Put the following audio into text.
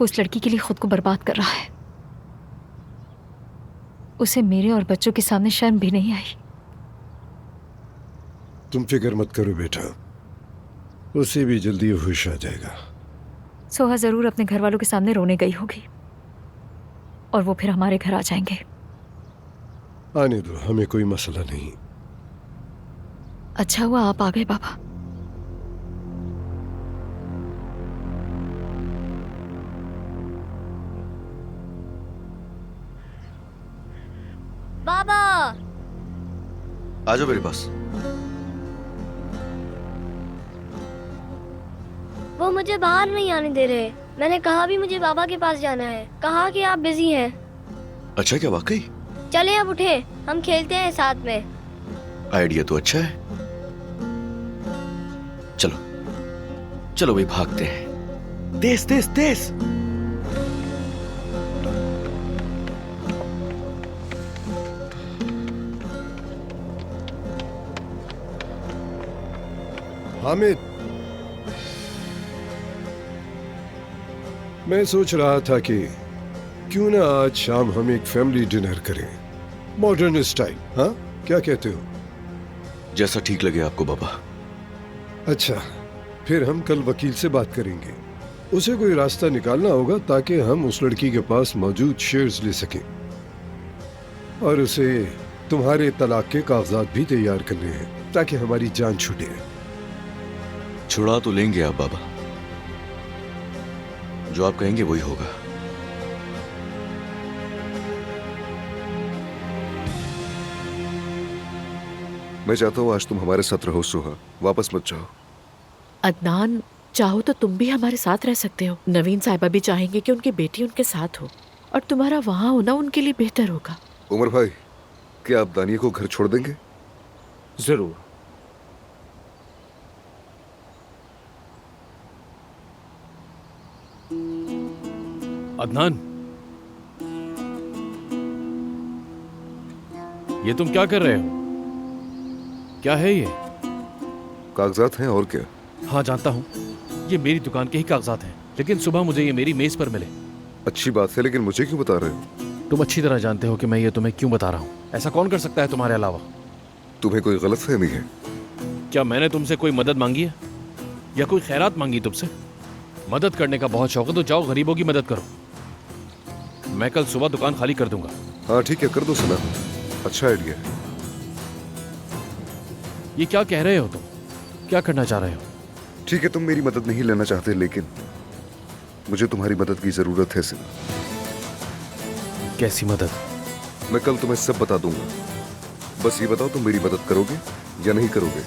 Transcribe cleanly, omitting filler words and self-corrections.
वो उस लड़की के लिए खुद को बर्बाद कर रहा है। उसे मेरे और बच्चों के सामने शर्म भी नहीं आई। तुम फिक्र मत करो बेटा, उसे भी जल्दी होश आ जाएगा। सोहा जरूर अपने घर वालों के सामने रोने गई होगी और वो फिर हमारे घर आ जाएंगे। आने दो, हमें कोई मसला नहीं। अच्छा हुआ आप आ गए बाबा। बाबा आ जाओ मेरे पास। वो मुझे बाहर नहीं आने दे रहे। मैंने कहा भी मुझे बाबा के पास जाना है, कहा कि आप बिजी हैं। अच्छा क्या वाकई? चले अब उठे, हम खेलते हैं साथ में। आइडिया तो अच्छा है। चलो चलो भाई भागते हैं। तेज तेज तेज। हामिद, मैं सोच रहा था कि क्यों ना आज शाम हम एक फैमिली डिनर करें, मॉडर्न स्टाइल। हाँ, क्या कहते हो? जैसा ठीक लगे आपको बाबा। अच्छा, फिर हम कल वकील से बात करेंगे। उसे कोई रास्ता निकालना होगा ताकि हम उस लड़की के पास मौजूद शेयर्स ले सकें, और उसे तुम्हारे तलाक के कागजात भी तैयार करने हैं ताकि हमारी जान छूटे। छुड़ा तो लेंगे आप बाबा, जो आप कहेंगे वही होगा। मैं चाहता हूँ आज तुम हमारे साथ रहो सोहा, वापस मत जाओ। अदनान, चाहो तो तुम भी हमारे साथ रह सकते हो। नवीन साहिबा भी चाहेंगे कि उनकी बेटी उनके साथ हो, और तुम्हारा वहाँ होना उनके लिए बेहतर होगा। उमर भाई, क्या आप दानिया को घर छोड़ देंगे? जरूर। अदनान, ये तुम क्या कर रहे हो? क्या है ये? कागजात हैं और क्या। हाँ जानता हूँ, ये मेरी दुकान के ही कागजात हैं, लेकिन सुबह मुझे ये मेरी मेज पर मिले। अच्छी बात है, लेकिन मुझे क्यों बता रहे हो? तुम अच्छी तरह जानते हो कि मैं ये तुम्हें क्यों बता रहा हूँ। ऐसा कौन कर सकता है तुम्हारे अलावा? तुम्हें कोई गलतफहमी है? क्या मैंने तुमसे कोई मदद मांगी है या कोई खैरात मांगी तुमसे? मदद करने का बहुत शौक है तो जाओ गरीबों की मदद करो। मैं कल सुबह दुकान खाली कर दूंगा। हाँ ठीक है, कर दो सलाम, अच्छा आइडिया है। ये क्या कह रहे हो तुम? क्या करना चाह रहे हो? ठीक है, तुम मेरी मदद नहीं लेना चाहते, लेकिन मुझे तुम्हारी मदद की जरूरत है सिर्फ। कैसी मदद? मैं कल तुम्हें सब बता दूंगा, बस ये बताओ तुम मेरी मदद करोगे या नहीं करोगे।